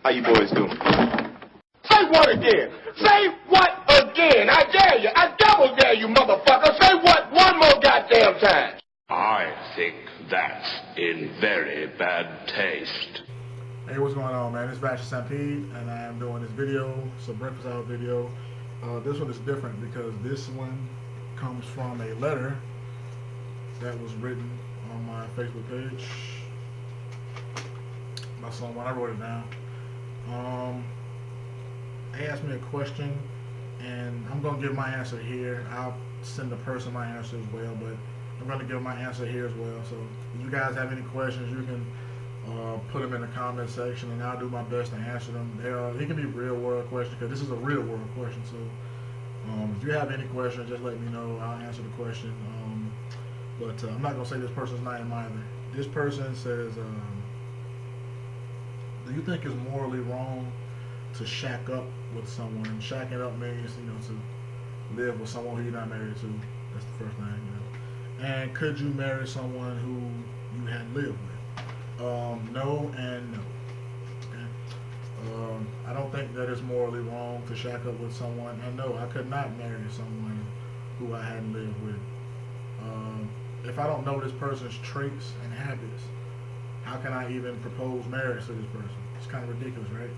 How you boys doing? Say what again? Say what again? I dare you. I double dare you, motherfucker. Say what one more goddamn time. I think that's in very bad taste. Hey, what's going on, man? It's Vash and I am doing this video. It's a breakfast hour video. This one is different because this one comes from a letter that was written on my Facebook page by someone. I wrote it down. They asked me a question, and I'm going to give my answer here. I'll send the person my answer as well, but I'm going to give my answer here as well. So if you guys have any questions, you can put them in the comment section, and I'll do my best to answer them. It can be real world questions, because this is a real world question. So if you have any questions, just let me know. I'll answer the question. But I'm not going to say this person's name either. This person says, do you think it's morally wrong to shack up with someone? And shacking up means, to live with someone who you're not married to. That's the first thing, And could you marry someone who you hadn't lived with? No and no. Okay? I don't think that it's morally wrong to shack up with someone. And no, I could not marry someone who I hadn't lived with. If I don't know this person's traits and habits, how can I even propose marriage to this person? It's kind of ridiculous, right?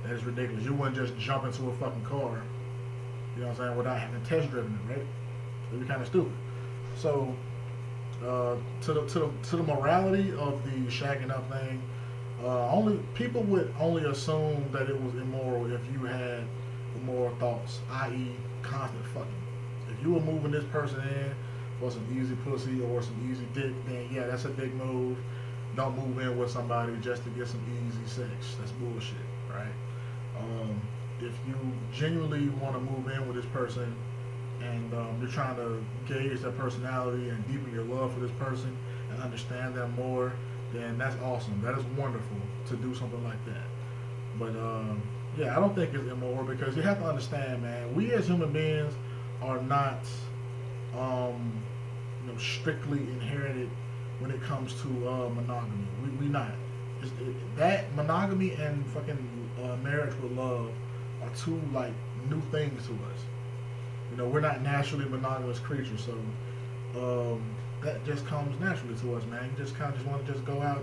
That is ridiculous. You wouldn't just jump into a fucking car, you know what I'm saying, without having test driven it, right? It'd be kind of stupid. So, to the morality of the shacking up thing, people would only assume that it was immoral if you had immoral thoughts, i.e., constant fucking. If you were moving this person in for some easy pussy or some easy dick, then yeah, that's a big move. Don't move in with somebody just to get some easy sex. That's bullshit, right? If you genuinely want to move in with this person and you're trying to gauge their personality and deepen your love for this person and understand them more, then that's awesome. That is wonderful to do something like that. But yeah, I don't think it's immoral, because you have to understand, man, we as human beings are not strictly inherited when it comes to monogamy. We not. That monogamy and fucking marriage with love are two new things to us. We're not naturally monogamous creatures, so that just comes naturally to us, man. You just kind of want to just go out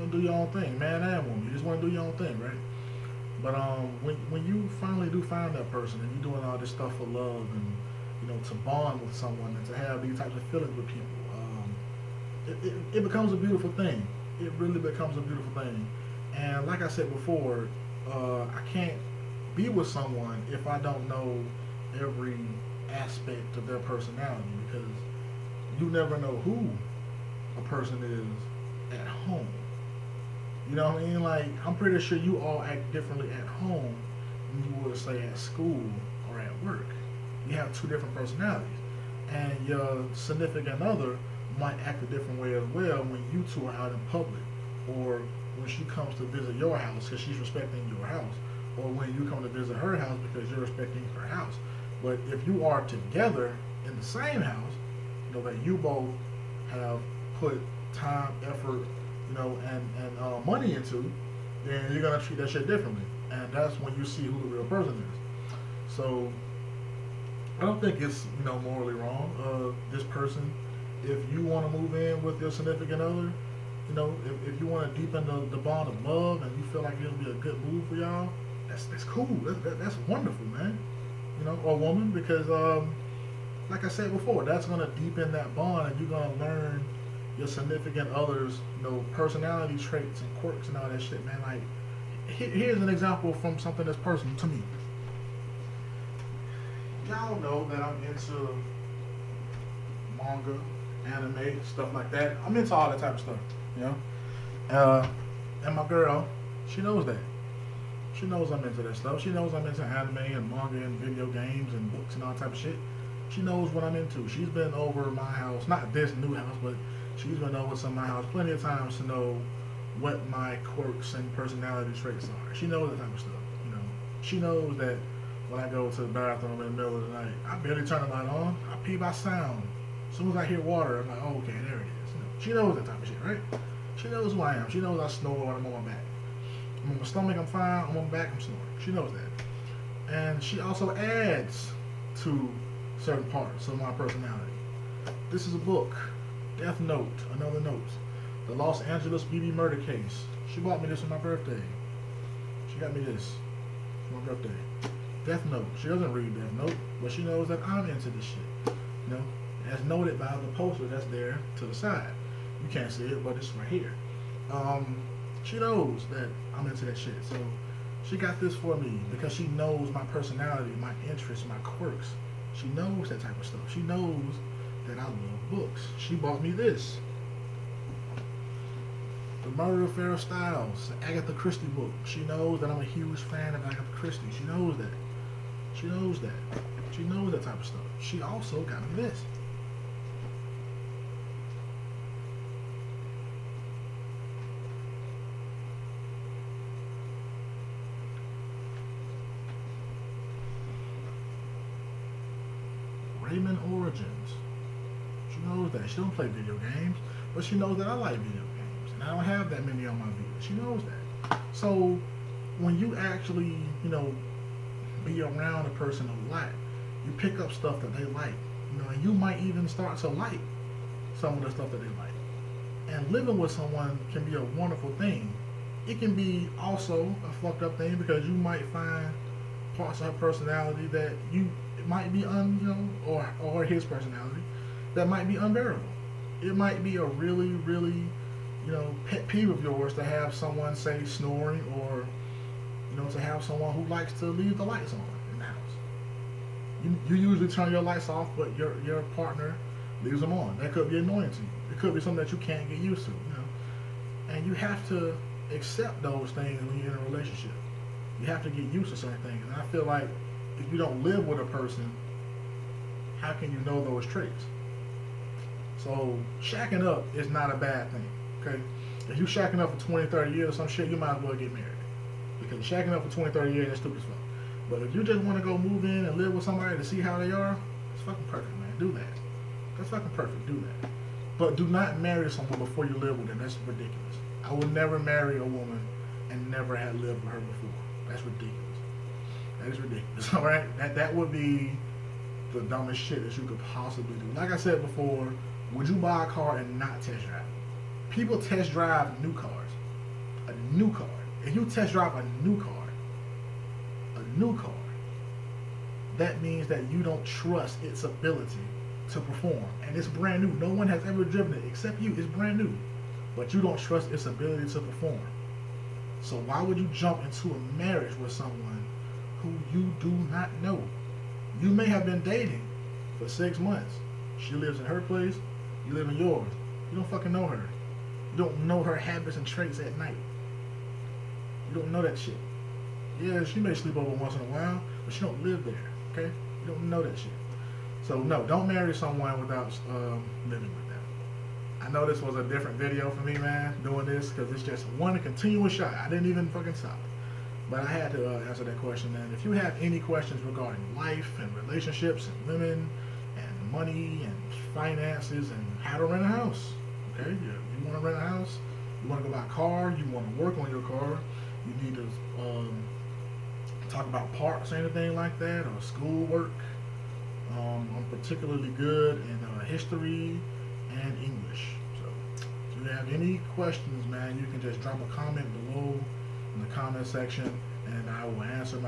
and do your own thing, man and woman. You just want to do your own thing, right? But when you finally do find that person and you're doing all this stuff for love and to bond with someone and to have these types of feelings with people, it becomes a beautiful thing. It really becomes a beautiful thing. And like I said before, I can't be with someone if I don't know every aspect of their personality, because you never know who a person is at home. You know what I mean? I'm pretty sure you all act differently at home than you would, say, at school or at work. You have two different personalities. And your significant other might act a different way as well when you two are out in public, or when she comes to visit your house because she's respecting your house, or when you come to visit her house because you're respecting her house. But if you are together in the same house, that you both have put time, effort, and money into, then you're gonna treat that shit differently, and that's when you see who the real person is. So I don't think it's morally wrong. This person, if you want to move in with your significant other, if you want to deepen the bond of love and you feel like it'll be a good move for y'all, that's cool. That's wonderful, man. Or woman, because like I said before, that's going to deepen that bond, and you're going to learn your significant other's personality traits and quirks and all that shit, man. Here's an example from something that's personal to me. Y'all know that I'm into manga, anime, stuff like that. I'm into all that type of stuff, and my girl, she knows that. She knows I'm into that stuff. She knows I'm into anime and manga and video games and books and all type of shit. She knows what I'm into. She's been over my house, not this new house, but she's been over to my house plenty of times to know what my quirks and personality traits are. She knows that type of stuff, She knows that when I go to the bathroom in the middle of the night, I barely turn the light on. I pee by sound. As soon as I hear water, I'm like, oh, okay, there it is. She knows that type of shit, right? She knows who I am. She knows I snore when I'm on my back. I'm on my stomach, I'm fine. I'm on my back, I'm snoring. She knows that. And she also adds to certain parts of my personality. This is a book, Death Note, Another Note, the Los Angeles BB murder case. She bought me this on my birthday. She got me this for my birthday. Death Note. She doesn't read Death Note, but she knows that I'm into this shit. You know, as noted by the poster that's there to the side. You can't see it, but it's right here. She knows that I'm into that shit. So she got this for me because she knows my personality, my interests, my quirks. She knows that type of stuff. She knows that I love books. She bought me this. The Murder of Pharaoh Styles, the Agatha Christie book. She knows that I'm a huge fan of Agatha Christie. She knows that. She knows that. She knows that type of stuff. She also got me this. Rayman Origins. She knows that. She don't play video games, but she knows that I like video games, and I don't have that many on my Vita. She knows that. So when you actually, be around a person a lot, you pick up stuff that they like, and you might even start to like some of the stuff that they like. And living with someone can be a wonderful thing. It can be also a fucked up thing because you might find parts of her personality that it might be or his personality that might be unbearable. It might be a really, really, pet peeve of yours to have someone say snoring or, to have someone who likes to leave the lights on in the house. You usually turn your lights off, but your partner leaves them on. That could be annoying to you. It could be something that you can't get used to, And you have to accept those things when you're in a relationship. You have to get used to certain things. And I feel like if you don't live with a person, how can you know those traits? So shacking up is not a bad thing, okay? If you shacking up for 20, 30 years or some shit, you might as well get married. Because shacking up for 20, 30 years is stupid as fuck. But if you just want to go move in and live with somebody to see how they are, it's fucking perfect, man. Do that. That's fucking perfect. Do that. But do not marry someone before you live with them. That's ridiculous. I would never marry a woman and never have lived with her before. That's ridiculous. That is ridiculous, all right? That would be the dumbest shit that you could possibly do. Like I said before, would you buy a car and not test drive it? People test drive new cars. A new car. If you test drive a new car, that means that you don't trust its ability to perform. And it's brand new. No one has ever driven it except you. It's brand new. But you don't trust its ability to perform. So why would you jump into a marriage with someone who you do not know? You may have been dating for 6 months. She lives in her place, you live in yours. You don't fucking know her. You don't know her habits and traits at night. You don't know that shit. Yeah, she may sleep over once in a while, but she don't live there, okay? You don't know that shit. So no, don't marry someone without living with them. I know this was a different video for me, man, doing this, because it's just one continuous shot. I didn't even fucking stop. But I had to answer that question, man. If you have any questions regarding life and relationships and women and money and finances and how to rent a house, okay? You want to rent a house, you want to go buy a car, you want to work on your car, you need to talk about parts or anything like that, or school work. I'm particularly good in history and English. So if you have any questions, man, you can just drop a comment below in the comment section, and I will answer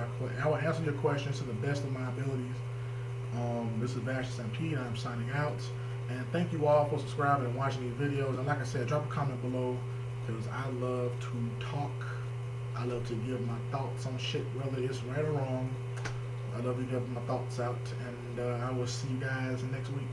your questions to the best of my abilities. This is Vash and I'm signing out, and thank you all for subscribing and watching these videos. And like I said, drop a comment below, because I love to talk. I love to give my thoughts on shit, whether it's right or wrong. I love to give my thoughts out, and I will see you guys next week.